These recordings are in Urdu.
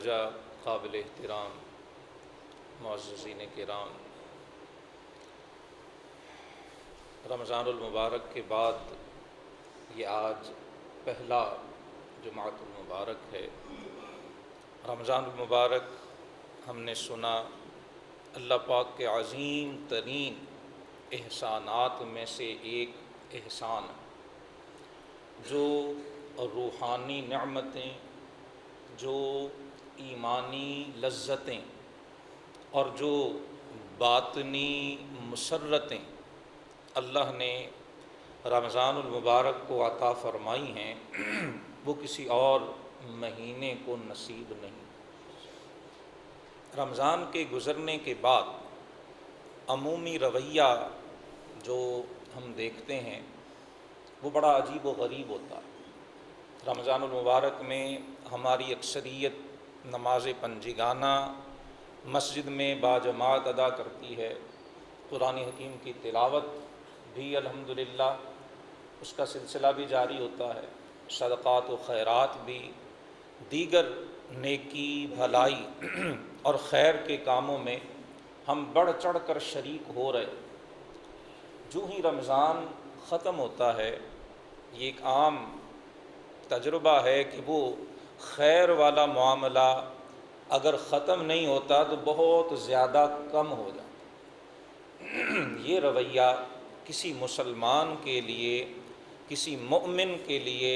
درجہ قابل احترام معززین کرام، رمضان المبارک کے بعد یہ آج پہلا جمعۃ المبارک ہے۔ رمضان المبارک ہم نے سنا اللہ پاک کے عظیم ترین احسانات میں سے ایک احسان جو روحانی نعمتیں، جو ایمانی لذتیں اور جو باطنی مسرتیں اللہ نے رمضان المبارک کو عطا فرمائی ہیں وہ کسی اور مہینے کو نصیب نہیں۔ رمضان کے گزرنے کے بعد عمومی رویہ جو ہم دیکھتے ہیں وہ بڑا عجیب و غریب ہوتا ہے۔ رمضان المبارک میں ہماری اکثریت نماز پنجگانہ مسجد میں باجماعت ادا کرتی ہے، قرآن حکیم کی تلاوت بھی الحمدللہ اس کا سلسلہ بھی جاری ہوتا ہے، صدقات و خیرات بھی، دیگر نیکی بھلائی اور خیر کے کاموں میں ہم بڑھ چڑھ کر شریک ہو رہے۔ جو ہی رمضان ختم ہوتا ہے یہ ایک عام تجربہ ہے کہ وہ خیر والا معاملہ اگر ختم نہیں ہوتا تو بہت زیادہ کم ہو جاتا۔ یہ رویہ کسی مسلمان کے لیے، کسی مؤمن کے لیے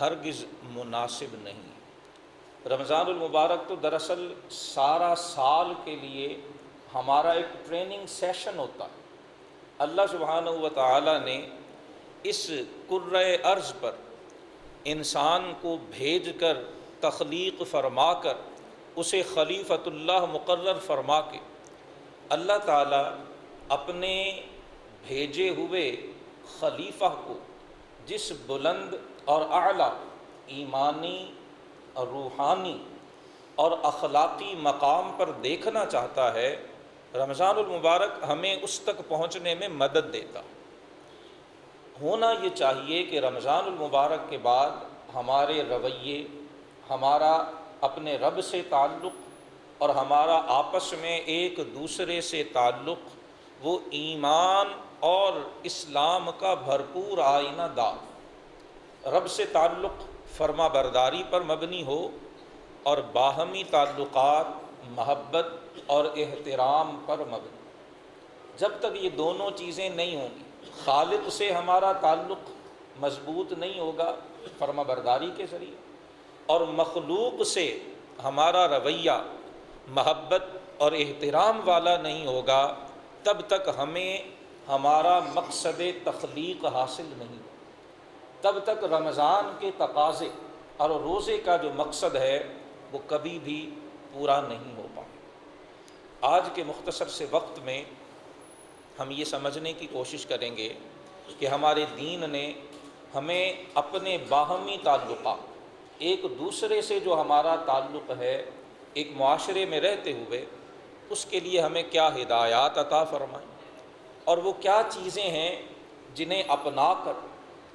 ہرگز مناسب نہیں۔ رمضان المبارک تو دراصل سارا سال کے لیے ہمارا ایک ٹریننگ سیشن ہوتا ہے۔ اللہ سبحانہ و تعالی نے اس کرۂ ارض پر انسان کو بھیج کر، تخلیق فرما کر، اسے خلیفۃ اللہ مقرر فرما کے اللہ تعالیٰ اپنے بھیجے ہوئے خلیفہ کو جس بلند اور اعلیٰ ایمانی، روحانی اور اخلاقی مقام پر دیکھنا چاہتا ہے، رمضان المبارک ہمیں اس تک پہنچنے میں مدد دیتا۔ ہونا یہ چاہیے کہ رمضان المبارک کے بعد ہمارے رویے، ہمارا اپنے رب سے تعلق اور ہمارا آپس میں ایک دوسرے سے تعلق وہ ایمان اور اسلام کا بھرپور آئینہ دار، رب سے تعلق فرما برداری پر مبنی ہو اور باہمی تعلقات محبت اور احترام پر مبنی۔ جب تک یہ دونوں چیزیں نہیں ہوں گی، خالق سے ہمارا تعلق مضبوط نہیں ہوگا فرما برداری کے ذریعے، اور مخلوق سے ہمارا رویہ محبت اور احترام والا نہیں ہوگا، تب تک ہمیں ہمارا مقصد تخلیق حاصل نہیں۔ تب تک رمضان کے تقاضے اور روزے کا جو مقصد ہے وہ کبھی بھی پورا نہیں ہو پائے۔ آج کے مختصر سے وقت میں ہم یہ سمجھنے کی کوشش کریں گے کہ ہمارے دین نے ہمیں اپنے باہمی تعلقات، ایک دوسرے سے جو ہمارا تعلق ہے ایک معاشرے میں رہتے ہوئے، اس کے لیے ہمیں کیا ہدایات عطا فرمائیں، اور وہ کیا چیزیں ہیں جنہیں اپنا کر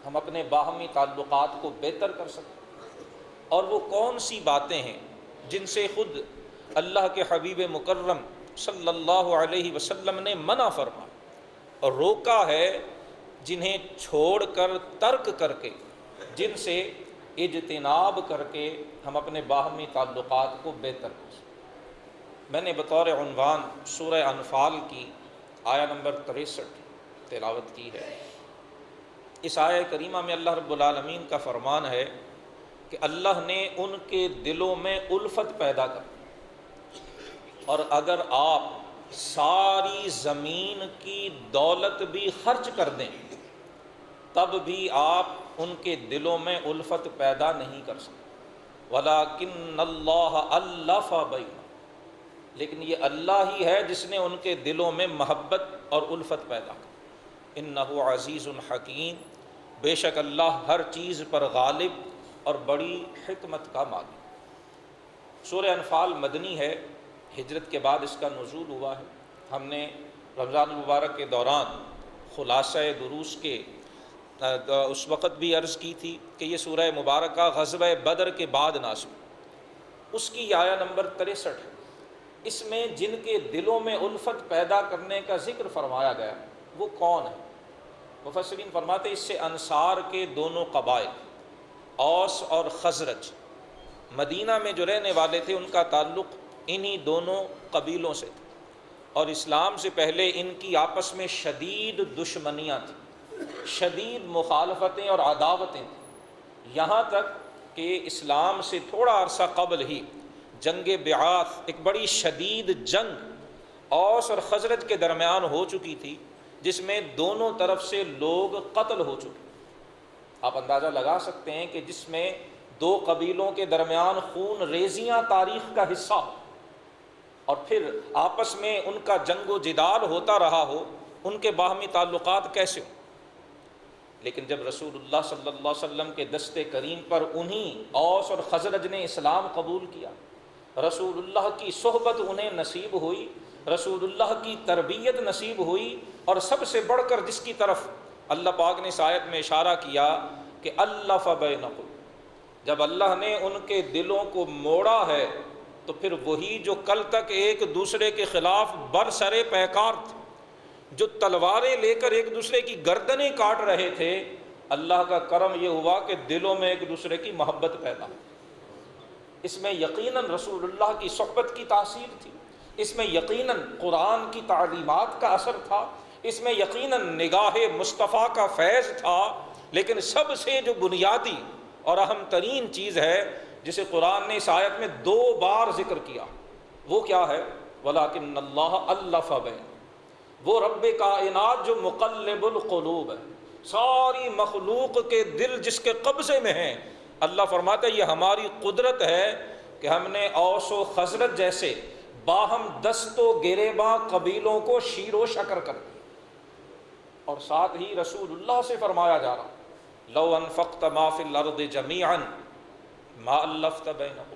ہم اپنے باہمی تعلقات کو بہتر کر سکیں، اور وہ کون سی باتیں ہیں جن سے خود اللہ کے حبیب مکرم صلی اللہ علیہ وسلم نے منع فرمایا اور روکا ہے، جنہیں چھوڑ کر، ترک کر کے، جن سے اجتناب کر کے ہم اپنے باہمی تعلقات کو بہتر کر سکیں۔ میں نے بطور عنوان سورہ انفال کی آیہ نمبر 63 تلاوت کی ہے۔ اس آیہ کریمہ میں اللہ رب العالمین کا فرمان ہے کہ اللہ نے ان کے دلوں میں الفت پیدا کر، اور اگر آپ ساری زمین کی دولت بھی خرچ کر دیں تب بھی آپ ان کے دلوں میں الفت پیدا نہیں کر سکتے۔ وَلَٰكِنَّ اللَّهَ أَلَّفَ بَيْنَهُمْ، لیکن یہ اللہ ہی ہے جس نے ان کے دلوں میں محبت اور الفت پیدا کی۔ إِنَّهُ عَزِيزٌ حَكِيمٌ، بے شک اللہ ہر چیز پر غالب اور بڑی حکمت کا مالک۔ سورہ انفال مدنی ہے، ہجرت کے بعد اس کا نزول ہوا ہے۔ ہم نے رمضان المبارک کے دوران خلاصہ دروس کے اس وقت بھی عرض کی تھی کہ یہ سورہ مبارکہ غزوہ بدر کے بعد نازل، اس کی آیا نمبر 63 ہے۔ اس میں جن کے دلوں میں الفت پیدا کرنے کا ذکر فرمایا گیا وہ کون ہے؟ مفسرین فرماتے اس سے انصار کے دونوں قبائل اوس اور خزرج، مدینہ میں جو رہنے والے تھے ان کا تعلق انہی دونوں قبیلوں سے تھا، اور اسلام سے پہلے ان کی آپس میں شدید دشمنیاں تھیں، شدید مخالفتیں اور عداوتیں تھیں، یہاں تک کہ اسلام سے تھوڑا عرصہ قبل ہی جنگ بعاث، ایک بڑی شدید جنگ اوس اور خزرج کے درمیان ہو چکی تھی، جس میں دونوں طرف سے لوگ قتل ہو چکے۔ آپ اندازہ لگا سکتے ہیں کہ جس میں دو قبیلوں کے درمیان خون ریزیاں تاریخ کا حصہ ہو، اور پھر آپس میں ان کا جنگ و جدال ہوتا رہا ہو، ان کے باہمی تعلقات کیسے ہوں۔ لیکن جب رسول اللہ صلی اللہ علیہ وسلم کے دست کریم پر انہی اوس اور خزرج نے اسلام قبول کیا، رسول اللہ کی صحبت انہیں نصیب ہوئی، رسول اللہ کی تربیت نصیب ہوئی، اور سب سے بڑھ کر جس کی طرف اللہ پاک نے اس آیت میں اشارہ کیا کہ الف بینہم، جب اللہ نے ان کے دلوں کو موڑا ہے تو پھر وہی جو کل تک ایک دوسرے کے خلاف برسرے پیکار تھے، جو تلواریں لے کر ایک دوسرے کی گردنیں کاٹ رہے تھے، اللہ کا کرم یہ ہوا کہ دلوں میں ایک دوسرے کی محبت پیدا ہوئی۔ اس میں یقیناً رسول اللہ کی صحبت کی تاثیر تھی، اس میں یقیناً قرآن کی تعلیمات کا اثر تھا، اس میں یقیناً نگاہ مصطفیٰ کا فیض تھا، لیکن سب سے جو بنیادی اور اہم ترین چیز ہے جسے قرآن نے اس آیت میں 2 بار ذکر کیا، وہ کیا ہے؟ وَلَٰكِنَّ اللَّهَ أَلَّفَ بَيْنَهُمْ، وہ رب کائنات جو مقلب القلوب ہے، ساری مخلوق کے دل جس کے قبضے میں ہیں، اللہ فرماتا ہے یہ ہماری قدرت ہے کہ ہم نے اوس و خزرج جیسے باہم دست و گریباں قبیلوں کو شیر و شکر کر دیا۔ اور ساتھ ہی رسول اللہ سے فرمایا جا رہا لو انفقت ما فی الارض جمیعا ما الفت بینہم،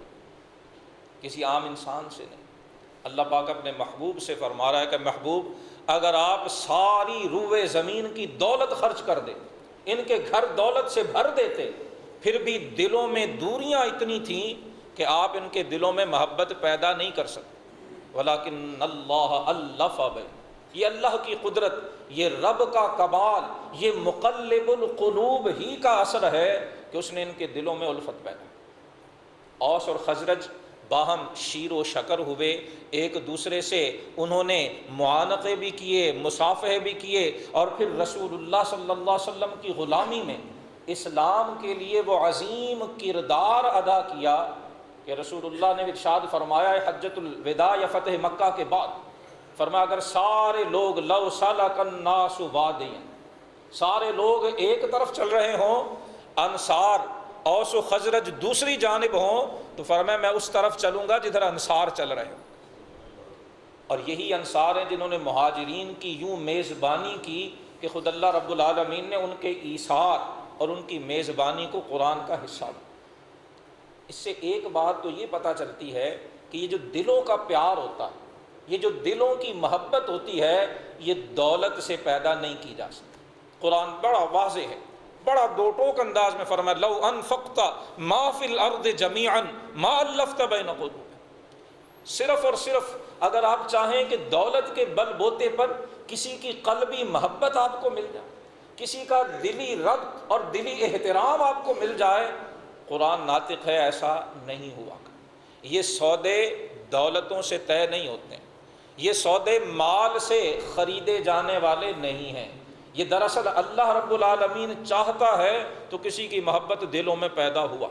کسی عام انسان سے نہیں، اللہ پاک اپنے محبوب سے فرما رہا ہے کہ محبوب اگر آپ ساری روئے زمین کی دولت خرچ کر دیں، ان کے گھر دولت سے بھر دیتے، پھر بھی دلوں میں دوریاں اتنی تھیں کہ آپ ان کے دلوں میں محبت پیدا نہیں کر سکتے۔ وَلَٰكِنَّ اللَّهَ أَلَّفَ بَيْنَهُمْ، یہ اللہ کی قدرت، یہ رب کا کمال، یہ مقلب القلوب ہی کا اثر ہے کہ اس نے ان کے دلوں میں الفت پیدا کی۔ اوس اور خزرج باہم شیر و شکر ہوئے، ایک دوسرے سے انہوں نے معانقے بھی کیے، مصافحے بھی کیے، اور پھر رسول اللہ صلی اللہ علیہ وسلم کی غلامی میں اسلام کے لیے وہ عظیم کردار ادا کیا کہ رسول اللہ نے ارشاد فرمایا ہے حجۃ الوداع یا فتح مکہ کے بعد، فرمایا اگر سارے لوگ لو سلک الناس وادیا، سارے لوگ ایک طرف چل رہے ہوں، انصار اوس و خزرج دوسری جانب ہوں، تو فرمایا میں اس طرف چلوں گا جدھر انصار چل رہے ہوں۔ اور یہی انصار ہیں جنہوں نے مہاجرین کی یوں میزبانی کی کہ خود اللہ رب العالمین نے ان کے ایثار اور ان کی میزبانی کو قرآن کا حصہ دیا۔ اس سے ایک بات تو یہ پتہ چلتی ہے کہ یہ جو دلوں کا پیار ہوتا ہے، یہ جو دلوں کی محبت ہوتی ہے، یہ دولت سے پیدا نہیں کی جا سکتی۔ قرآن بڑا واضح ہے، بڑا دو ٹوک انداز میں فرمایا لو انفقت ما فی الارض جمیعا ما الفت بین قلوبہم، صرف اور صرف اگر آپ چاہیں کہ دولت کے بل بوتے پر کسی کی قلبی محبت آپ کو مل جائے، کسی کا دلی ربط اور دلی احترام آپ کو مل جائے، قرآن ناطق ہے ایسا نہیں ہوا۔ یہ سودے دولتوں سے طے نہیں ہوتے ہیں، یہ سودے مال سے خریدے جانے والے نہیں ہیں، یہ دراصل اللہ رب العالمین چاہتا ہے تو کسی کی محبت دلوں میں پیدا ہوا۔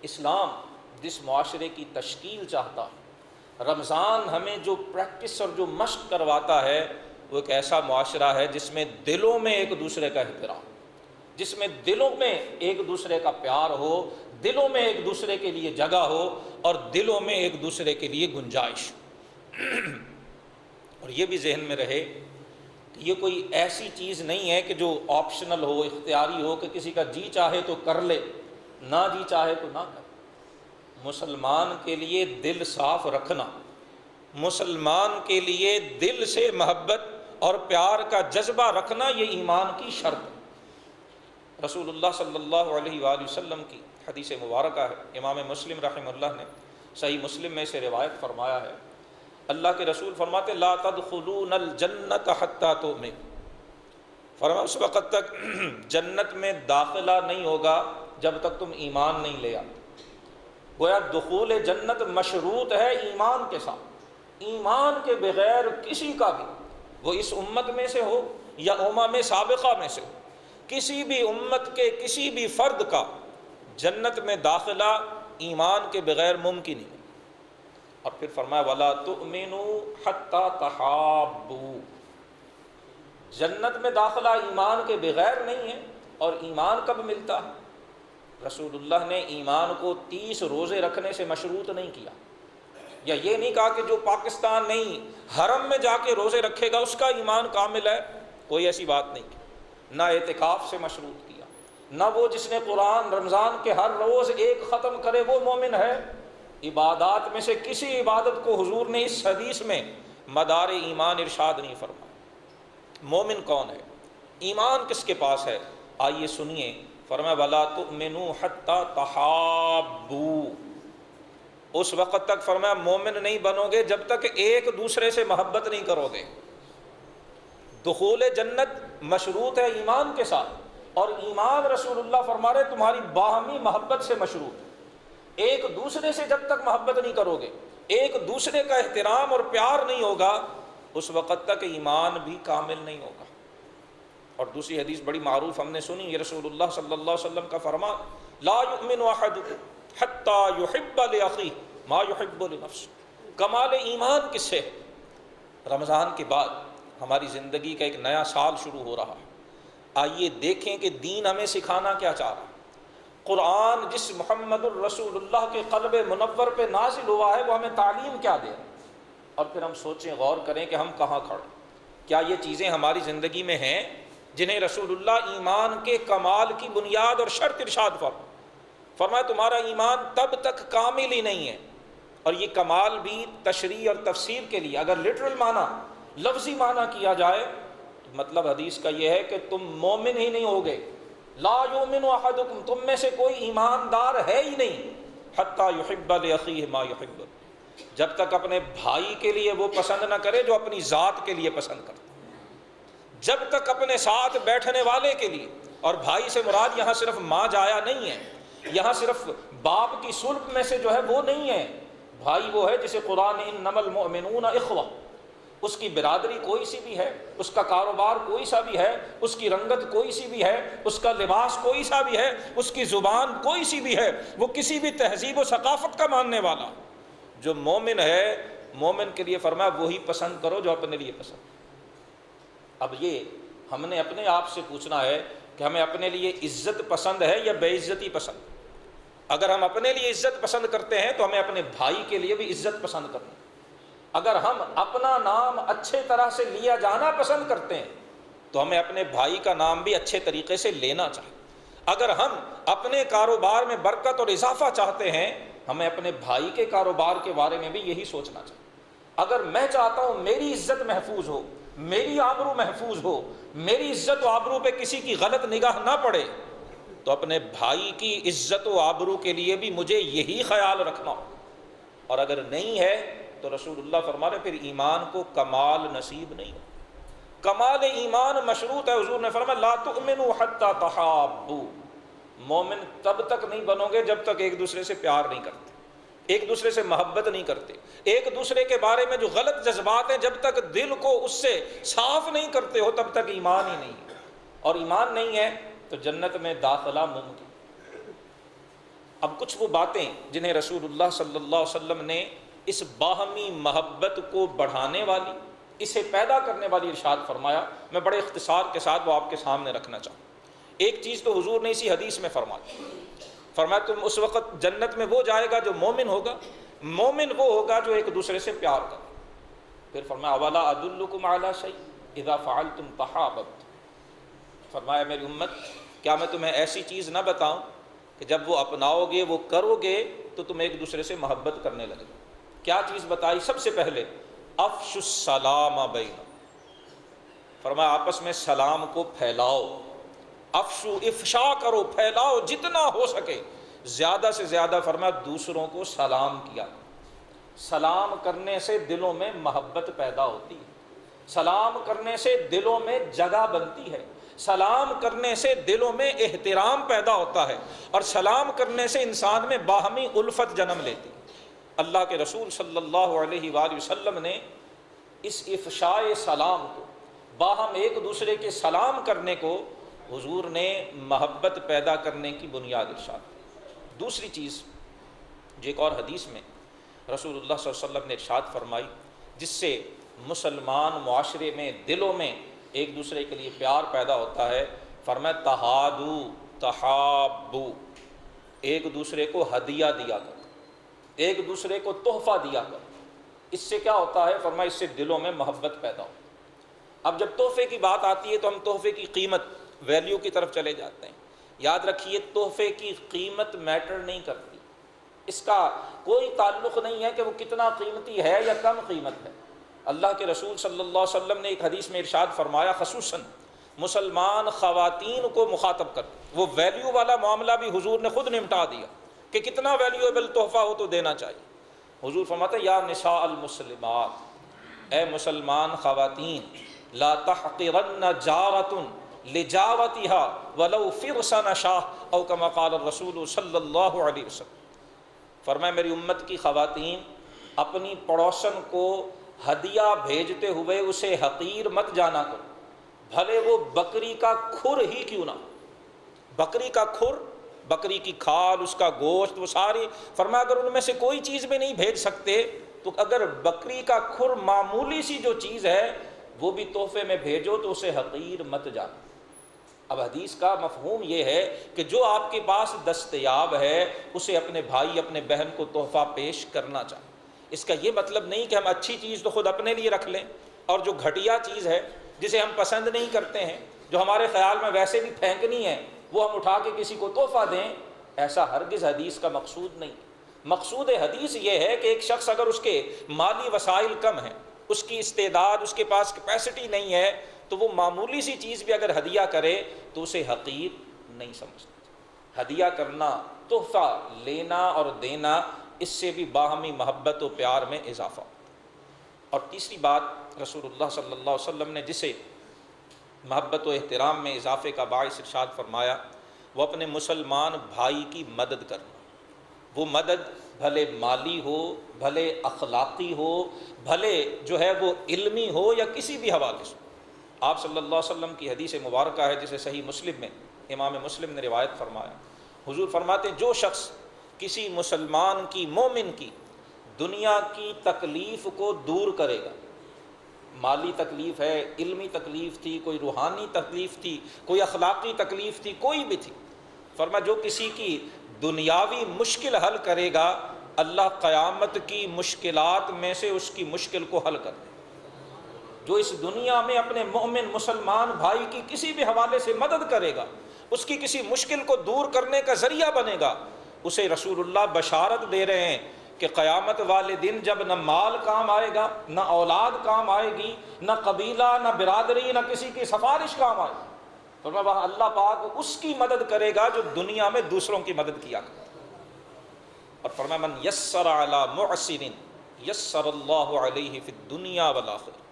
اسلام جس معاشرے کی تشکیل چاہتا ہے، رمضان ہمیں جو پریکٹس اور جو مشق کرواتا ہے، وہ ایک ایسا معاشرہ ہے جس میں دلوں میں ایک دوسرے کا احترام، جس میں دلوں میں ایک دوسرے کا پیار ہو، دلوں میں ایک دوسرے کے لیے جگہ ہو، اور دلوں میں ایک دوسرے کے لیے گنجائش۔ اور یہ بھی ذہن میں رہے کہ یہ کوئی ایسی چیز نہیں ہے کہ جو آپشنل ہو، اختیاری ہو، کہ کسی کا جی چاہے تو کر لے، نہ جی چاہے تو نہ کرے۔ مسلمان کے لیے دل صاف رکھنا، مسلمان کے لیے دل سے محبت اور پیار کا جذبہ رکھنا، یہ ایمان کی شرط ہے۔ رسول اللہ صلی اللہ علیہ وآلہ وسلم کی حدیث مبارکہ ہے، امام مسلم رحمہ اللہ نے صحیح مسلم میں سے روایت فرمایا ہے، اللہ کے رسول فرماتے لا تدخلون الجنت حتی تؤمنوا، فرمایا اس وقت تک جنت میں داخلہ نہیں ہوگا جب تک تم ایمان نہیں لے آتے۔ گویا دخول جنت مشروط ہے ایمان کے ساتھ، ایمان کے بغیر کسی کا بھی، وہ اس امت میں سے ہو یا امم سابقہ میں سے ہو، کسی بھی امت کے کسی بھی فرد کا جنت میں داخلہ ایمان کے بغیر ممکن ہی نہیں۔ اور پھر فرمایا وَلَا تُؤْمِنُوا حَتَّى تَحَابُّوا، جنت میں داخلہ ایمان کے بغیر نہیں ہے۔ اور ایمان کب ملتا ہے؟ رسول اللہ نے ایمان کو 30 روزے رکھنے سے مشروط نہیں کیا، یا یہ نہیں کہا کہ جو پاکستان نہیں حرم میں جا کے روزے رکھے گا اس کا ایمان کامل ہے، کوئی ایسی بات نہیں کی۔ نہ اعتکاف سے مشروط کیا، نہ وہ جس نے قرآن رمضان کے ہر روز ایک ختم کرے وہ مومن ہے۔ عبادات میں سے کسی عبادت کو حضور نے اس حدیث میں مدار ایمان ارشاد نہیں فرمایا۔ مومن کون ہے؟ ایمان کس کے پاس ہے؟ آئیے سنیے، فرمایا وَلَا تُؤْمِنُوا حَتَّى تَحَابُّوا، اس وقت تک فرمایا مومن نہیں بنو گے جب تک ایک دوسرے سے محبت نہیں کرو گے۔ دخول جنت مشروط ہے ایمان کے ساتھ، اور ایمان رسول اللہ فرما رہے تمہاری باہمی محبت سے مشروط ہے۔ ایک دوسرے سے جب تک محبت نہیں کرو گے، ایک دوسرے کا احترام اور پیار نہیں ہوگا، اس وقت تک ایمان بھی کامل نہیں ہوگا۔ اور دوسری حدیث بڑی معروف ہم نے سنی، یہ رسول اللہ صلی اللہ علیہ وسلم کا فرمان لا یؤمن احدکم حتی یحب لاخیہ ما یحب لنفسہ۔ کمال ایمان کس سے؟ رمضان کے بعد ہماری زندگی کا ایک نیا سال شروع ہو رہا ہے، آئیے دیکھیں کہ دین ہمیں سکھانا کیا چاہ رہا ہے۔ قرآن جس محمد الرسول اللہ کے قلب منور پہ نازل ہوا ہے وہ ہمیں تعلیم کیا دے رہا ہے، اور پھر ہم سوچیں غور کریں کہ ہم کہاں کھڑے۔ کیا یہ چیزیں ہماری زندگی میں ہیں جنہیں رسول اللہ ایمان کے کمال کی بنیاد اور شرط ارشاد فرمایا تمہارا ایمان تب تک کامل ہی نہیں ہے۔ اور یہ کمال بھی تشریح اور تفسیر کے لیے اگر لٹرل معنی، لفظی معنی کیا جائے تو مطلب حدیث کا یہ ہے کہ تم مومن ہی نہیں ہوگے۔ لا یؤمن احدکم، تم میں سے کوئی ایماندار ہے ہی نہیں، حتی یحب لاخیہ ما یحب، جب تک اپنے بھائی کے لیے وہ پسند نہ کرے جو اپنی ذات کے لیے پسند کرتا، جب تک اپنے ساتھ بیٹھنے والے کے لیے۔ اور بھائی سے مراد یہاں صرف ماں جایا نہیں ہے، یہاں صرف باپ کی صلب میں سے جو ہے وہ نہیں ہے، بھائی وہ ہے جسے قرآن انما المؤمنون اخوہ، اس کی برادری کوئی سی بھی ہے، اس کا کاروبار کوئی سا بھی ہے، اس کی رنگت کوئی سی بھی ہے، اس کا لباس کوئی سا بھی ہے، اس کی زبان کوئی سی بھی ہے، وہ کسی بھی تہذیب و ثقافت کا ماننے والا، جو مومن ہے، مومن کے لیے فرمایا وہی پسند کرو جو اپنے لیے پسند۔ اب یہ ہم نے اپنے آپ سے پوچھنا ہے کہ ہمیں اپنے لیے عزت پسند ہے یا بے عزتی پسند؟ اگر ہم اپنے لیے عزت پسند کرتے ہیں تو ہمیں اپنے بھائی کے لیے بھی عزت پسند کرنی۔ اگر ہم اپنا نام اچھے طرح سے لیا جانا پسند کرتے ہیں تو ہمیں اپنے بھائی کا نام بھی اچھے طریقے سے لینا چاہیے۔ اگر ہم اپنے کاروبار میں برکت اور اضافہ چاہتے ہیں ہمیں اپنے بھائی کے کاروبار کے بارے میں بھی یہی سوچنا چاہیے۔ اگر میں چاہتا ہوں میری عزت محفوظ ہو، میری آبرو محفوظ ہو، میری عزت و آبرو پہ کسی کی غلط نگاہ نہ پڑے، تو اپنے بھائی کی عزت و آبرو کے لیے بھی مجھے یہی خیال رکھنا ہو۔ اور اگر نہیں ہے تو رسول اللہ فرما رہے پھر ایمان کو کمال نصیب نہیں ہو۔ کمال ایمان مشروط ہے، حضور نے فرمایا لا تؤمنوا حتی تحابوا، مومن تب تک نہیں بنو گے جب تک ایک دوسرے سے پیار نہیں کرتے، ایک دوسرے سے محبت نہیں کرتے، ایک دوسرے کے بارے میں جو غلط جذبات ہیں جب تک دل کو اس سے صاف نہیں کرتے ہو تب تک ایمان ہی نہیں ہے۔ اور ایمان نہیں ہے تو جنت میں داخلہ ممکن۔ اب کچھ وہ باتیں جنہیں رسول اللہ صلی اللہ علیہ وسلم نے اس باہمی محبت کو بڑھانے والی، اسے پیدا کرنے والی ارشاد فرمایا، میں بڑے اختصار کے ساتھ وہ آپ کے سامنے رکھنا چاہوں۔ ایک چیز تو حضور نے اسی حدیث میں فرمایا تم اس وقت جنت میں وہ جائے گا جو مومن ہوگا، مومن وہ ہوگا جو ایک دوسرے سے پیار کرے۔ پھر فرمایا اولا ادلکم علی شیء اذا فعلتم تحاببتم، فرمایا میری امت کیا میں تمہیں ایسی چیز نہ بتاؤں کہ جب وہ اپناؤ گے، وہ کرو گے تو تم ایک دوسرے سے محبت کرنے لگے۔ کیا چیز بتائی؟ سب سے پہلے افشوا السلام بینکم، فرمایا آپس میں سلام کو پھیلاؤ۔ افشو، افشا کرو، پھیلاؤ جتنا ہو سکے، زیادہ سے زیادہ فرمایا دوسروں کو سلام کیا۔ سلام کرنے سے دلوں میں محبت پیدا ہوتی ہے، سلام کرنے سے دلوں میں جگہ بنتی ہے، سلام کرنے سے دلوں میں احترام پیدا ہوتا ہے، اور سلام کرنے سے انسان میں باہمی الفت جنم لیتی ہے۔ اللہ کے رسول صلی اللہ علیہ وآلہ وسلم نے اس افشائے سلام کو، باہم ایک دوسرے کے سلام کرنے کو، حضور نے محبت پیدا کرنے کی بنیاد ارشاد کی۔ دوسری چیز جو ایک اور حدیث میں رسول اللہ صلی اللہ علیہ وسلم نے ارشاد فرمائی، جس سے مسلمان معاشرے میں دلوں میں ایک دوسرے کے لیے پیار پیدا ہوتا ہے، فرمایا تہادو تحابو، ایک دوسرے کو ہدیہ دیا کر، ایک دوسرے کو تحفہ دیا کر۔ اس سے کیا ہوتا ہے؟ فرمایا اس سے دلوں میں محبت پیدا ہو۔ اب جب تحفے کی بات آتی ہے تو ہم تحفے کی قیمت، ویلیو کی طرف چلے جاتے ہیں۔ یاد رکھیے تحفے کی قیمت میٹر نہیں کرتی، اس کا کوئی تعلق نہیں ہے کہ وہ کتنا قیمتی ہے یا کم قیمت ہے۔ اللہ کے رسول صلی اللہ علیہ وسلم نے ایک حدیث میں ارشاد فرمایا، خصوصاً مسلمان خواتین کو مخاطب کر، وہ ویلیو والا معاملہ بھی حضور نے خود نمٹا دیا کہ کتنا ویلیویبل تحفہ ہو تو دینا چاہیے۔ حضور فرماتے ہیں یا نساء المسلمات، اے مسلمان خواتین، لا تحقرن جارۃ لجارتها ولو فرس نشاہ او کما قال الرسول صلی اللہ علیہ وسلم۔ فرمایا میری امت کی خواتین اپنی پڑوسن کو ہدیہ بھیجتے ہوئے اسے حقیر مت جانا کرو، بھلے وہ بکری کا کھر ہی کیوں نہ، بکری کا کھر، بکری کی کھال، اس کا گوشت، وہ ساری، فرمایا اگر ان میں سے کوئی چیز بھی نہیں بھیج سکتے تو اگر بکری کا کھر معمولی سی جو چیز ہے وہ بھی تحفے میں بھیجو تو اسے حقیر مت جانا۔ اب حدیث کا مفہوم یہ ہے کہ جو آپ کے پاس دستیاب ہے اسے اپنے بھائی اپنے بہن کو تحفہ پیش کرنا چاہیے۔ اس کا یہ مطلب نہیں کہ ہم اچھی چیز تو خود اپنے لیے رکھ لیں، اور جو گھٹیا چیز ہے جسے ہم پسند نہیں کرتے ہیں، جو ہمارے خیال میں ویسے بھی پھینکنی ہے، وہ ہم اٹھا کے کسی کو تحفہ دیں، ایسا ہرگز حدیث کا مقصود نہیں۔ مقصود حدیث یہ ہے کہ ایک شخص اگر اس کے مالی وسائل کم ہیں، اس کی استعداد، اس کے پاس کیپیسٹی نہیں ہے، تو وہ معمولی سی چیز بھی اگر ہدیہ کرے تو اسے حقیر نہیں سمجھتا۔ ہدیہ کرنا، تحفہ لینا اور دینا، اس سے بھی باہمی محبت و پیار میں اضافہ۔ اور تیسری بات رسول اللہ صلی اللہ علیہ وسلم نے جسے محبت و احترام میں اضافے کا باعث ارشاد فرمایا، وہ اپنے مسلمان بھائی کی مدد کرنا۔ وہ مدد بھلے مالی ہو، بھلے اخلاقی ہو، بھلے جو ہے وہ علمی ہو یا کسی بھی حوالے سے۔ آپ صلی اللہ علیہ وسلم کی حدیث مبارکہ ہے جسے صحیح مسلم میں امام مسلم نے روایت فرمایا، حضور فرماتے ہیں جو شخص کسی مسلمان کی، مومن کی دنیا کی تکلیف کو دور کرے گا، مالی تکلیف ہے، علمی تکلیف تھی، کوئی روحانی تکلیف تھی، کوئی اخلاقی تکلیف تھی، کوئی بھی تھی، فرمایا جو کسی کی دنیاوی مشکل حل کرے گا، اللہ قیامت کی مشکلات میں سے اس کی مشکل کو حل کر دے۔ جو اس دنیا میں اپنے مومن مسلمان بھائی کی کسی بھی حوالے سے مدد کرے گا، اس کی کسی مشکل کو دور کرنے کا ذریعہ بنے گا، اسے رسول اللہ بشارت دے رہے ہیں کہ قیامت والے دن جب نہ مال کام آئے گا، نہ اولاد کام آئے گی، نہ قبیلہ، نہ برادری، نہ کسی کی سفارش کام آئے گی، تو وہاں اللہ پاک اس کی مدد کرے گا جو دنیا میں دوسروں کی مدد کیا کرتا۔ اور فرمایا من یسر علی معسر یسر اللہ علیہ فی الدنیا والآخرہ،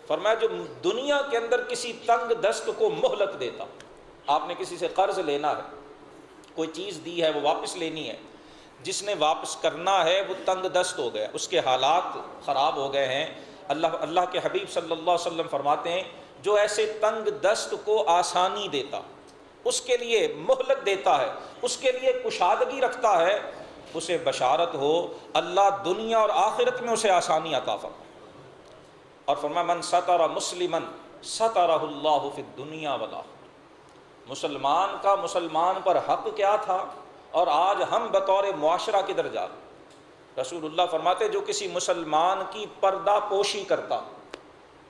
فرمایا جو دنیا کے اندر کسی تنگ دست کو مہلت دیتا، آپ نے کسی سے قرض لینا ہے، کوئی چیز دی ہے وہ واپس لینی ہے، جس نے واپس کرنا ہے وہ تنگ دست ہو گیا، اس کے حالات خراب ہو گئے ہیں، اللہ کے حبیب صلی اللہ علیہ وسلم فرماتے ہیں جو ایسے تنگ دست کو آسانی دیتا، اس کے لیے مہلت دیتا ہے، اس کے لیے کشادگی رکھتا ہے، اسے بشارت ہو اللہ دنیا اور آخرت میں اسے آسانی عطا فرمائے۔ اور فرمایا من ستر مسلما سترہ اللہ فی الدنیا والآخرہ، مسلمان کا مسلمان پر حق کیا تھا اور آج ہم بطور معاشرہ کدھر جا رہے ہیں۔ رسول اللہ فرماتے جو کسی مسلمان کی پردہ پوشی کرتا،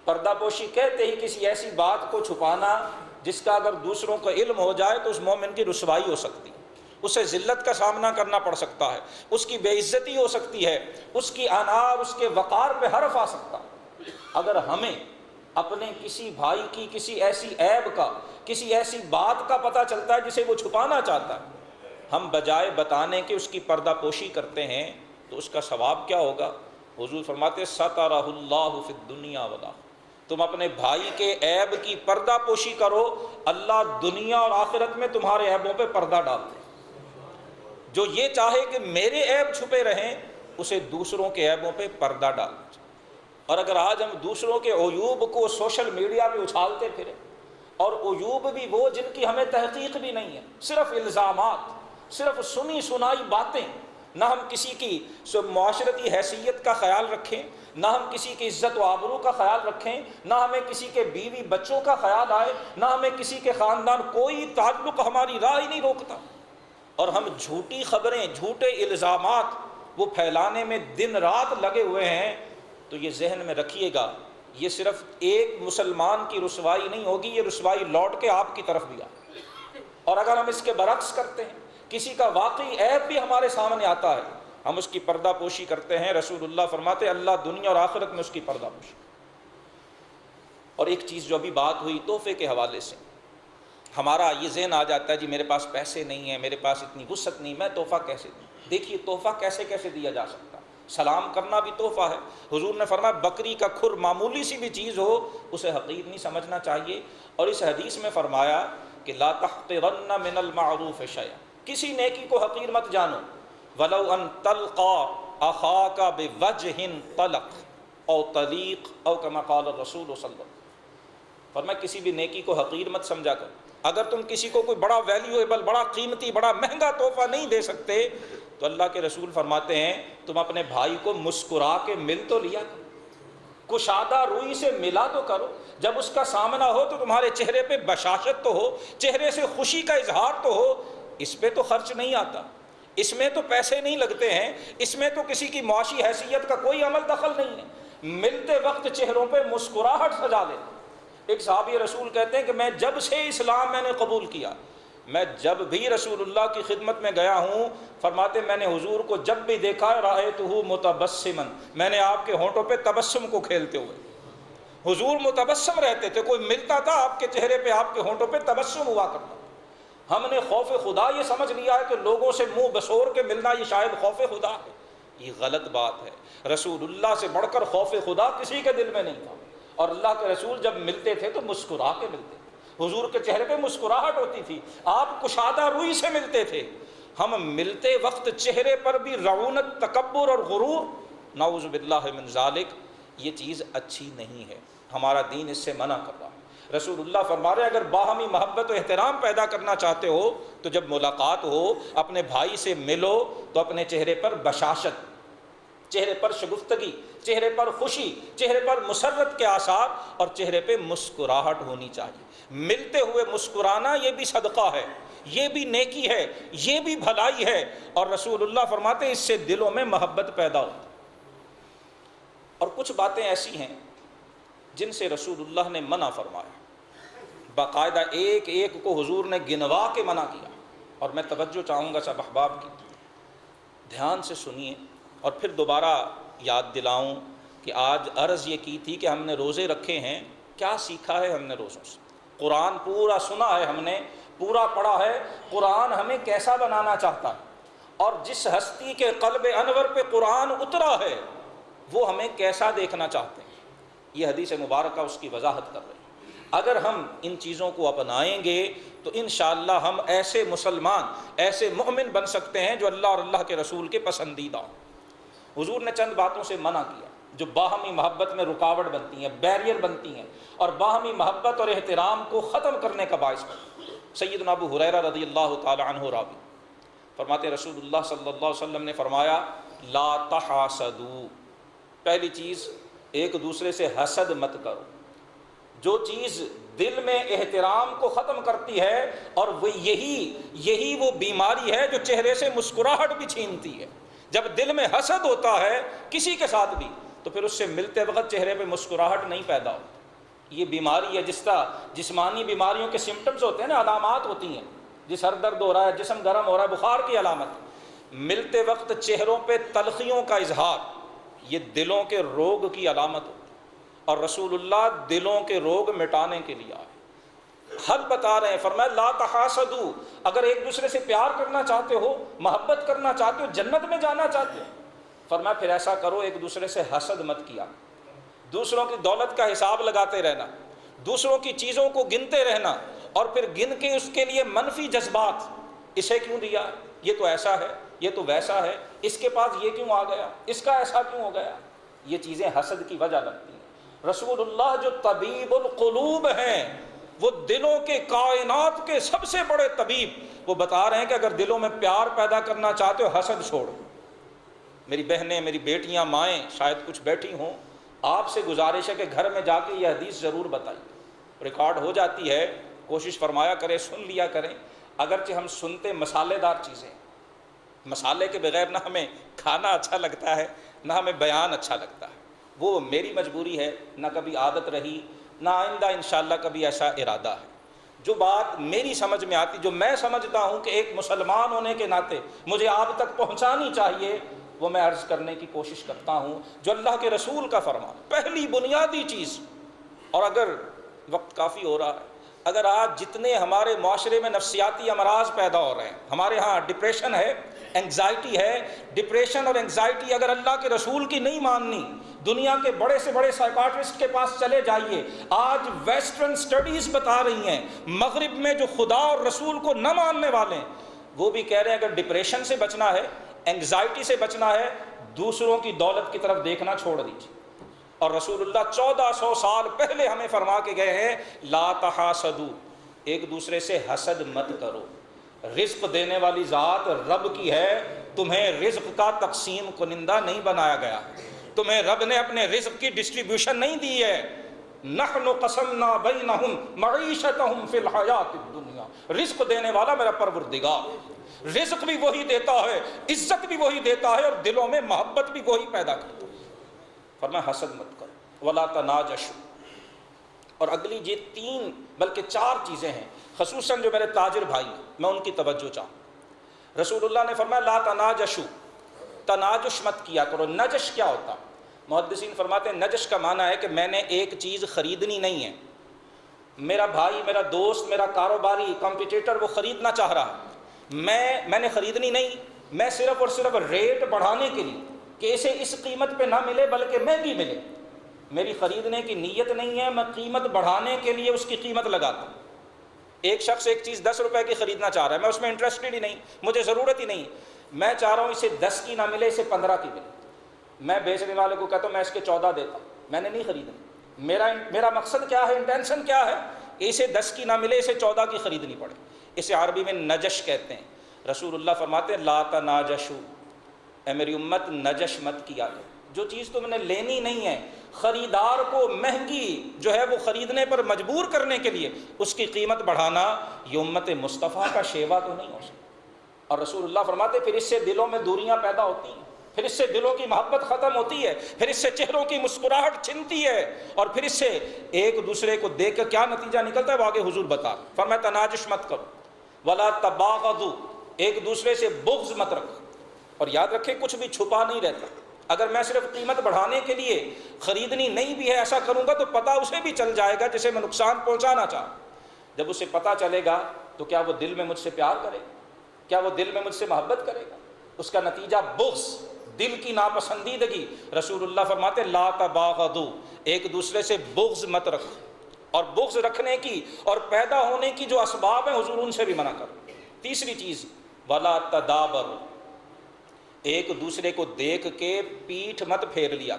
پردہ پوشی کہتے ہی کسی ایسی بات کو چھپانا جس کا اگر دوسروں کو علم ہو جائے تو اس مومن کی رسوائی ہو سکتی ہے، اسے ذلت کا سامنا کرنا پڑ سکتا ہے، اس کی بے عزتی ہو سکتی ہے، اس کی انار، اس کے وقار پہ حرف آ سکتا ہے۔ اگر ہمیں اپنے کسی بھائی کی کسی ایسی عیب کا، کسی ایسی بات کا پتہ چلتا ہے جسے وہ چھپانا چاہتا ہے، ہم بجائے بتانے کے اس کی پردہ پوشی کرتے ہیں تو اس کا ثواب کیا ہوگا؟ حضور فرماتے سترہ اللہ فی الدنیا والآخرہ، تم اپنے بھائی کے عیب کی پردہ پوشی کرو، اللہ دنیا اور آخرت میں تمہارے عیبوں پہ پردہ ڈال دے۔ جو یہ چاہے کہ میرے عیب چھپے رہیں، اسے دوسروں کے عیبوں پہ پردہ ڈال دے۔ اور اگر آج ہم دوسروں کے عیوب کو سوشل میڈیا پہ اچھالتے پھریں، اور عیوب بھی وہ جن کی ہمیں تحقیق بھی نہیں ہے، صرف الزامات، صرف سنی سنائی باتیں، نہ ہم کسی کی معاشرتی حیثیت کا خیال رکھیں، نہ ہم کسی کی عزت و آبرو کا خیال رکھیں، نہ ہمیں کسی کے بیوی بچوں کا خیال آئے، نہ ہمیں کسی کے خاندان، کوئی تعلق ہماری راہ ہی نہیں روکتا، اور ہم جھوٹی خبریں، جھوٹے الزامات وہ پھیلانے میں دن رات لگے ہوئے ہیں، تو یہ ذہن میں رکھیے گا، یہ صرف ایک مسلمان کی رسوائی نہیں ہوگی، یہ رسوائی لوٹ کے آپ کی طرف بھی آئے۔ اور اگر ہم اس کے برعکس کرتے ہیں، کسی کا واقعی عیب بھی ہمارے سامنے آتا ہے، ہم اس کی پردہ پوشی کرتے ہیں، رسول اللہ فرماتے اللہ دنیا اور آخرت میں اس کی پردہ پوشی۔ اور ایک چیز جو ابھی بات ہوئی تحفے کے حوالے سے، ہمارا یہ ذہن آ جاتا ہے جی میرے پاس پیسے نہیں ہیں، میرے پاس اتنی وسعت نہیں، میں تحفہ کیسے دوں؟ دیکھیے تحفہ کیسے کیسے دیا جا سکتا ہے۔ سلام کرنا بھی تحفہ ہے۔ حضور نے فرمایا بکری کا کھر، معمولی سی بھی چیز ہو اسے حقیر نہیں سمجھنا چاہیے۔ اور اس حدیث میں فرمایا کہ لا تحقرن من المعروف شیئا، کسی نیکی کو حقیر مت جانو، ولو ان تلقى اخاک بوجہ طلق او طلیق او کما قال الرسول صلی اللہ علیہ وسلم۔ فرمایا کسی بھی نیکی کو حقیر مت سمجھا کرو، اگر تم کسی کو کوئی بڑا ویلیویبل، بڑا قیمتی، بڑا مہنگا تحفہ نہیں دے سکتے تو اللہ کے رسول فرماتے ہیں تم اپنے بھائی کو مسکرا کے مل تو لیا کرو، کشادہ روئی سے ملا تو کرو، جب اس کا سامنا ہو تو تمہارے چہرے پہ بشاشت تو ہو، چہرے سے خوشی کا اظہار تو ہو۔ اس پہ تو خرچ نہیں آتا، اس میں تو پیسے نہیں لگتے ہیں، اس میں تو کسی کی معاشی حیثیت کا کوئی عمل دخل نہیں ہے، ملتے وقت چہروں پہ مسکراہٹ سجا دے۔ ایک صحابی رسول کہتے ہیں کہ میں جب سے اسلام میں نے قبول کیا، میں جب بھی رسول اللہ کی خدمت میں گیا ہوں، فرماتے میں نے حضور کو جب بھی دیکھا رأیتہ متبسما، میں نے آپ کے ہونٹوں پہ تبسم کو کھیلتے ہوئے، حضور متبسم رہتے تھے، کوئی ملتا تھا آپ کے چہرے پہ، آپ کے ہونٹوں پہ تبسم ہوا کرتا۔ ہم نے خوف خدا یہ سمجھ لیا ہے کہ لوگوں سے منہ بسور کے ملنا یہ شاید خوف خدا ہے، یہ غلط بات ہے۔ رسول اللہ سے بڑھ کر خوف خدا کسی کے دل میں نہیں تھا، اور اللہ کے رسول جب ملتے تھے تو مسکرا کے ملتے تھے، حضور کے چہرے پہ مسکراہٹ ہوتی تھی، آپ کشادہ روئی سے ملتے تھے۔ ہم ملتے وقت چہرے پر بھی رعونت، تکبر اور غرور، نعوذ باللہ من ذالک، یہ چیز اچھی نہیں ہے، ہمارا دین اس سے منع کر رہا ہے۔ رسول اللہ فرما رہے اگر باہمی محبت و احترام پیدا کرنا چاہتے ہو تو جب ملاقات ہو اپنے بھائی سے ملو تو اپنے چہرے پر بشاشت، چہرے پر شگفتگی، چہرے پر خوشی، چہرے پر مسرت کے آثار اور چہرے پہ مسکراہٹ ہونی چاہیے۔ ملتے ہوئے مسکرانا یہ بھی صدقہ ہے، یہ بھی نیکی ہے، یہ بھی بھلائی ہے، اور رسول اللہ فرماتے ہیں اس سے دلوں میں محبت پیدا ہوتی۔ اور کچھ باتیں ایسی ہیں جن سے رسول اللہ نے منع فرمایا، باقاعدہ ایک ایک کو حضور نے گنوا کے منع کیا، اور میں توجہ چاہوں گا سب احباب کی، دھیان سے سنیے اور پھر دوبارہ یاد دلاؤں کہ آج عرض یہ کی تھی کہ ہم نے روزے رکھے ہیں، کیا سیکھا ہے ہم نے روزوں سے؟ قرآن پورا سنا ہے ہم نے، پورا پڑھا ہے، قرآن ہمیں کیسا بنانا چاہتا ہے، اور جس ہستی کے قلب انور پہ قرآن اترا ہے وہ ہمیں کیسا دیکھنا چاہتے ہیں، یہ حدیث مبارکہ اس کی وضاحت کر رہی ہے۔ اگر ہم ان چیزوں کو اپنائیں گے تو انشاءاللہ ہم ایسے مسلمان، ایسے مومن بن سکتے ہیں جو اللہ اور اللہ کے رسول کے پسندیدہ ہوں۔ حضور نے چند باتوں سے منع کیا جو باہمی محبت میں رکاوٹ بنتی ہیں، بیریئر بنتی ہیں، اور باہمی محبت اور احترام کو ختم کرنے کا باعث بنتی ہیں۔ سیدنا ابو ہریرہ رضی اللہ تعالی عنہ راوی فرماتے رسول اللہ صلی اللہ علیہ وسلم نے فرمایا لا تحاسدوا، پہلی چیز ایک دوسرے سے حسد مت کرو۔ جو چیز دل میں احترام کو ختم کرتی ہے، اور وہ یہی وہ بیماری ہے جو چہرے سے مسکراہٹ بھی چھینتی ہے۔ جب دل میں حسد ہوتا ہے کسی کے ساتھ بھی تو پھر اس سے ملتے وقت چہرے پہ مسکراہٹ نہیں پیدا ہوتی۔ یہ بیماری ہے، جس طرح جسمانی بیماریوں کے سمٹمز ہوتے ہیں نا، علامات ہوتی ہیں، جس سر درد ہو رہا ہے، جسم گرم ہو رہا ہے، بخار کی علامت، ملتے وقت چہروں پہ تلخیوں کا اظہار، یہ دلوں کے روگ کی علامت ہوتی ہے، اور رسول اللہ دلوں کے روگ مٹانے کے لیے آئے۔ حل بتا رہے ہیں، فرمایا لا تحاسدوا، اگر ایک دوسرے سے پیار کرنا چاہتے ہو، محبت کرنا چاہتے ہو، جنت میں جانا چاہتے ہو، فرمایا پھر ایسا کرو ایک دوسرے سے حسد مت کیا، دوسروں کی دولت کا حساب لگاتے رہنا، دوسروں کی چیزوں کو گنتے رہنا، اور پھر گن کے اس کے لیے منفی جذبات، اسے کیوں دیا، یہ تو ایسا ہے، یہ تو ویسا ہے، اس کے پاس یہ کیوں آ گیا، اس کا ایسا کیوں ہو گیا، یہ چیزیں حسد کی وجہ لگتی ہیں۔ رسول اللہ جو طبیب القلوب ہیں، وہ دلوں کے، کائنات کے سب سے بڑے طبیب، وہ بتا رہے ہیں کہ اگر دلوں میں پیار پیدا کرنا چاہتے ہو حسد چھوڑو۔ میری بہنیں، میری بیٹیاں، مائیں شاید کچھ بیٹھی ہوں، آپ سے گزارش ہے کہ گھر میں جا کے یہ حدیث ضرور بتائیے، ریکارڈ ہو جاتی ہے، کوشش فرمایا کریں، سن لیا کریں، اگرچہ ہم سنتے مسالے دار چیزیں، مسالے کے بغیر نہ ہمیں کھانا اچھا لگتا ہے، نہ ہمیں بیان اچھا لگتا ہے، وہ میری مجبوری ہے، نہ کبھی عادت رہی، نہ آئندہ انشاءاللہ کبھی ایسا ارادہ ہے۔ جو بات میری سمجھ میں آتی، جو میں سمجھتا ہوں کہ ایک مسلمان ہونے کے ناطے مجھے آپ تک پہنچانی چاہیے، وہ میں عرض کرنے کی کوشش کرتا ہوں، جو اللہ کے رسول کا فرمان، پہلی بنیادی چیز۔ اور اگر وقت کافی ہو رہا ہے، اگر آج جتنے ہمارے معاشرے میں نفسیاتی امراض پیدا ہو رہے ہیں، ہمارے ہاں ڈپریشن ہے، انگزائٹی ہے، ڈپریشن اور انگزائٹی اگر اللہ کے رسول کی نہیں ماننی، دنیا کے بڑے سے بڑے سائیکاٹرسٹ کے پاس چلے جائیے، آج ویسٹرن سٹڈیز بتا رہی ہیں، مغرب میں جو خدا اور رسول کو نہ ماننے والے ہیں، وہ بھی کہہ رہے ہیں اگر ڈپریشن سے بچنا ہے، انگزائٹی سے بچنا ہے، دوسروں کی دولت کی طرف دیکھنا چھوڑ دیجیے۔ اور رسول اللہ 1400 سال پہلے ہمیں فرما کے گئے ہیں لا تحاسدوا، ایک دوسرے سے حسد مت کرو، رزق دینے والی ذات رب کی ہے، تمہیں رزق کا تقسیم کنندہ نہیں بنایا گیا، تمہیں رب نے اپنے رزق کی ڈسٹریبیوشن نہیں دی ہے۔ نحن قسمنا بینہم معیشتہم فی الحیات الدنیا، رزق دینے والا میرا پروردگار، رزق بھی وہی دیتا ہے، عزت بھی وہی دیتا ہے، اور دلوں میں محبت بھی وہی پیدا کرتا ہے۔ فرمایا حسد مت کرو، ولا تناجشوا۔ اور اگلی یہ 3 بلکہ 4 چیزیں ہیں، خصوصاً جو میرے تاجر بھائی ہیں، میں ان کی توجہ چاہوں۔ رسول اللہ نے فرمایا لا تناجشوا، تناجش مت کیا کرو۔ نجش کیا ہوتا؟ محدثین فرماتے ہیں نجش کا معنی ہے کہ میں نے ایک چیز خریدنی نہیں ہے، میرا بھائی، میرا دوست، میرا کاروباری کمپیٹیٹر وہ خریدنا چاہ رہا، میں نے خریدنی نہیں، میں صرف اور صرف ریٹ بڑھانے کے لیے کہ اسے اس قیمت پہ نہ ملے بلکہ مہنگی ملے، میری خریدنے کی نیت نہیں ہے، میں قیمت بڑھانے کے لیے اس کی قیمت لگاتا ہوں۔ ایک شخص ایک چیز 10 روپے کی خریدنا چاہ رہا ہے، میں اس میں انٹرسٹڈ ہی نہیں، مجھے ضرورت ہی نہیں، میں چاہ رہا ہوں اسے 10 کی نہ ملے، اسے 15 کی ملے، میں بیچنے والے کو کہتا ہوں میں اس کے 14 دیتا ہوں، میں نے نہیں خریدنا، میرا مقصد کیا ہے، انٹینشن کیا ہے، اسے 10 کی نہ ملے، اسے 14 کی خریدنی پڑے، اسے عربی میں نجش کہتے ہیں۔ رسول اللہ فرماتے ہیں لا تناجشوا، اے میری امت نجش مت کیا کرو، جو چیز تم نے لینی نہیں ہے، خریدار کو مہنگی جو ہے وہ خریدنے پر مجبور کرنے کے لیے اس کی قیمت بڑھانا، یہ امت مصطفیٰ کا شیوا تو نہیں ہو سکتا۔ اور رسول اللہ فرماتے پھر اس سے دلوں میں دوریاں پیدا ہوتی ہیں، پھر اس سے دلوں کی محبت ختم ہوتی ہے، پھر اس سے چہروں کی مسکراہٹ چھنتی ہے، اور پھر اس سے ایک دوسرے کو دیکھ کر کیا نتیجہ نکلتا ہے وہ آگے حضور بتا، فرمایا تناجش مت کرو، ولا تباغضوا، ایک دوسرے سے بغض مت رکھو۔ اور یاد رکھیں کچھ بھی چھپا نہیں رہتا، اگر میں صرف قیمت بڑھانے کے لیے خریدنی نہیں بھی ہے ایسا کروں گا تو پتہ اسے بھی چل جائے گا جسے میں نقصان پہنچانا چاہوں، جب اسے پتہ چلے گا تو کیا وہ دل میں مجھ سے پیار کرے گا، کیا وہ دل میں مجھ سے محبت کرے گا، اس کا نتیجہ بغض، دل کی ناپسندیدگی۔ رسول اللہ فرماتے لا تباغضوا، ایک دوسرے سے بغض مت رکھو، اور بغض رکھنے کی اور پیدا ہونے کی جو اسباب ہیں حضور ان سے بھی منع کرو۔ تیسری چیز ولا تدابروا، ایک دوسرے کو دیکھ کے پیٹھ مت پھیر لیا۔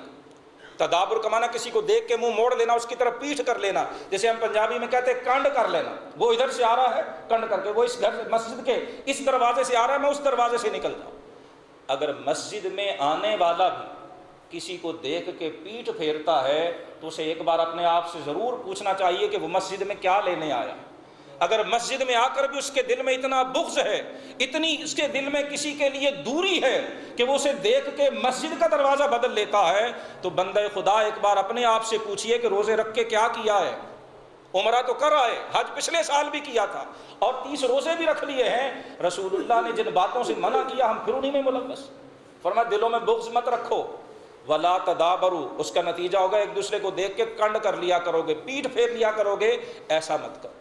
تدابر کا معنی کسی کو دیکھ کے منہ موڑ لینا، اس کی طرف پیٹھ کر لینا، جیسے ہم پنجابی میں کہتے ہیں کنڈ کر لینا، وہ ادھر سے آ رہا ہے کنڈ کر کے، وہ اس گھر مسجد کے اس دروازے سے آ رہا ہے میں اس دروازے سے نکل جاؤں۔ اگر مسجد میں آنے والا بھی کسی کو دیکھ کے پیٹھ پھیرتا ہے تو اسے ایک بار اپنے آپ سے ضرور پوچھنا چاہیے کہ وہ مسجد میں کیا لینے آیا ہے۔ اگر مسجد میں آ کر بھی اس کے دل میں اتنا بغض ہے، اتنی اس کے دل میں کسی کے لیے دوری ہے کہ وہ اسے دیکھ کے مسجد کا دروازہ بدل لیتا ہے، تو بندہ خدا ایک بار اپنے آپ سے پوچھئے کہ روزے رکھ کے کیا کیا ہے، عمرہ تو کر آئے، حج پچھلے سال بھی کیا تھا اور 30 روزے بھی رکھ لیے ہیں، رسول اللہ نے جن باتوں سے منع کیا ہم پھر انہی میں ملوث۔ فرمایا دلوں میں بغض مت رکھو، ولا تدابروا، اس کا نتیجہ ہوگا ایک دوسرے کو دیکھ کے کنڈ کر لیا کرو گے، پیٹھ پھیر لیا کرو گے، ایسا مت کرو۔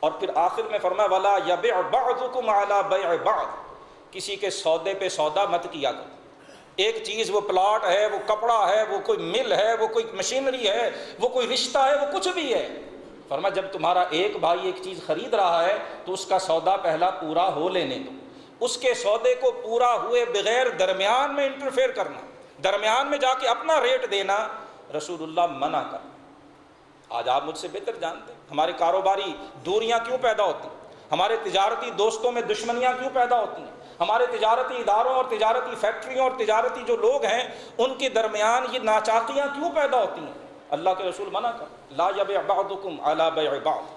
اور پھر آخر میں فرمایا وَلَا يَبِعْ بَعْضُكُمْ عَلَى بَيْعِ بَعْضٍ، کسی کے سودے پہ سودا مت کیا کرو۔ ایک چیز، وہ پلاٹ ہے، وہ کپڑا ہے، وہ کوئی مل ہے، وہ کوئی مشینری ہے، وہ کوئی رشتہ ہے، وہ کچھ بھی ہے، فرمایا جب تمہارا ایک بھائی ایک چیز خرید رہا ہے تو اس کا سودا پہلا پورا ہو لینے دو، اس کے سودے کو پورا ہوئے بغیر درمیان میں انٹرفیئر کرنا، درمیان میں جا کے اپنا ریٹ دینا، رسول اللہ منع کر۔ آج آپ مجھ سے بہتر جانتے ہیں ہمارے کاروباری دوریاں کیوں پیدا ہوتی ہیں، ہمارے تجارتی دوستوں میں دشمنیاں کیوں پیدا ہوتی ہیں، ہمارے تجارتی اداروں اور تجارتی فیکٹریوں اور تجارتی جو لوگ ہیں ان کے درمیان یہ ناچاکیاں کیوں پیدا ہوتی ہیں۔ اللہ کے رسول منع کر، لا یبیع بعضکم علی بیع بعض،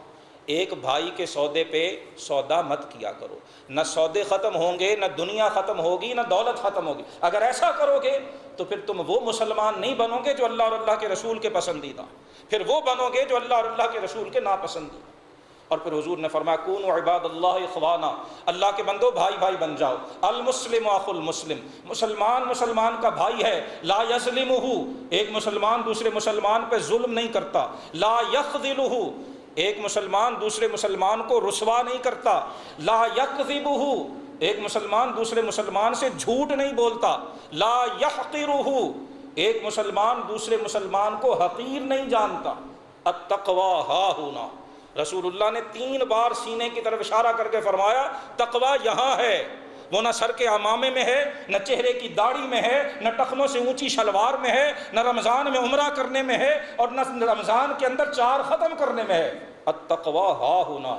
ایک بھائی کے سودے پہ سودا مت کیا کرو، نہ سودے ختم ہوں گے، نہ دنیا ختم ہوگی، نہ دولت ختم ہوگی۔ اگر ایسا کرو گے تو پھر تم وہ مسلمان نہیں بنو گے جو اللہ اور اللہ کے رسول کے پسندیدہ، پھر وہ بنو گے جو اللہ اور اللہ کے رسول کے ناپسندیدہ۔ اور پھر حضور نے فرمایا کونوا عباد اللہ اخوانا، اللہ کے بندو بھائی بھائی بن جاؤ، المسلم اخو المسلم، مسلمان مسلمان کا بھائی ہے، لا یظلمہ، ایک مسلمان دوسرے مسلمان پہ ظلم نہیں کرتا، لا یخذلہ، ایک مسلمان دوسرے مسلمان کو رسوا نہیں کرتا، لا یکذبہ، ایک مسلمان دوسرے مسلمان سے جھوٹ نہیں بولتا، لا یحقرہ، ایک مسلمان دوسرے مسلمان کو حقیر نہیں جانتا۔ التقوی ہاہنا، رسول اللہ نے 3 بار سینے کی طرف اشارہ کر کے فرمایا تقوی یہاں ہے، وہ نہ سر کے عمامے میں ہے، نہ چہرے کی داڑھی میں ہے، نہ ٹخنوں سے اونچی شلوار میں ہے، نہ رمضان میں عمرہ کرنے میں ہے، اور نہ رمضان کے اندر 4 ختم کرنے میں ہے۔ التقوی ہاہنا،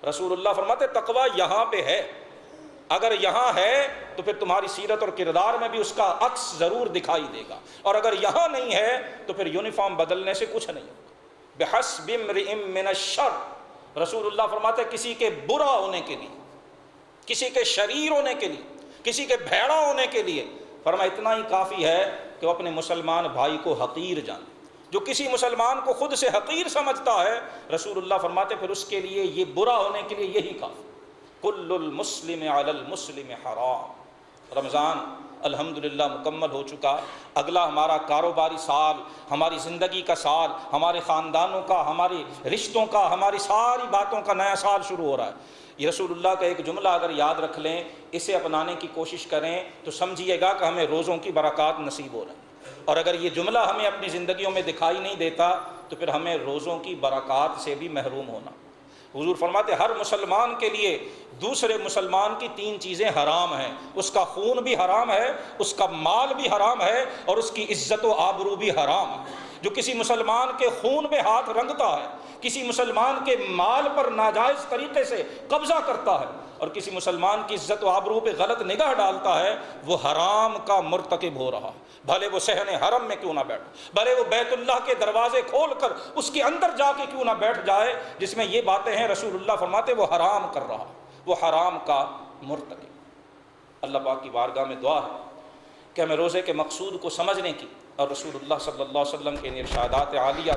رسول اللہ فرماتے تقوی یہاں پہ ہے، اگر یہاں ہے تو پھر تمہاری سیرت اور کردار میں بھی اس کا عکس ضرور دکھائی دے گا، اور اگر یہاں نہیں ہے تو پھر یونیفارم بدلنے سے کچھ نہیں ہوگا۔ بحسب امرئ من الشر، رسول اللہ فرماتے کسی کے برا ہونے کے لیے، کسی کے شریر ہونے کے لیے، کسی کے بھیڑا ہونے کے لیے، فرمایا اتنا ہی کافی ہے کہ وہ اپنے مسلمان بھائی کو حقیر جانے۔ جو کسی مسلمان کو خود سے حقیر سمجھتا ہے، رسول اللہ فرماتے پھر اس کے لیے یہ برا ہونے کے لیے یہی کافی۔ کل المسلم علی المسلم حرام۔ رمضان الحمدللہ مکمل ہو چکا، اگلا ہمارا کاروباری سال، ہماری زندگی کا سال، ہمارے خاندانوں کا، ہماری رشتوں کا، ہماری ساری باتوں کا نیا سال شروع ہو رہا ہے۔ یہ رسول اللہ کا ایک جملہ اگر یاد رکھ لیں، اسے اپنانے کی کوشش کریں تو سمجھیے گا کہ ہمیں روزوں کی برکات نصیب ہو رہی ہیں، اور اگر یہ جملہ ہمیں اپنی زندگیوں میں دکھائی نہیں دیتا تو پھر ہمیں روزوں کی برکات سے بھی محروم ہونا۔ حضور فرماتے ہر مسلمان کے لیے دوسرے مسلمان کی 3 چیزیں حرام ہیں، اس کا خون بھی حرام ہے، اس کا مال بھی حرام ہے، اور اس کی عزت و آبرو بھی حرام ہے۔ جو کسی مسلمان کے خون میں ہاتھ رنگتا ہے، کسی مسلمان کے مال پر ناجائز طریقے سے قبضہ کرتا ہے، اور کسی مسلمان کی عزت و آبرو پہ غلط نگاہ ڈالتا ہے، وہ حرام کا مرتکب ہو رہا ہے، بھلے وہ صحن حرم میں کیوں نہ بیٹھے، بھلے وہ بیت اللہ کے دروازے کھول کر اس کے اندر جا کے کیوں نہ بیٹھ جائے، جس میں یہ باتیں ہیں رسول اللہ فرماتے وہ حرام کر رہا، وہ حرام کا مرتکب۔ اللہ پاک کی بارگاہ میں دعا ہے کہ ہمیں روزے کے مقصود کو سمجھنے کی اور رسول اللہ صلی اللہ علیہ وسلم کے ارشادات عالیہ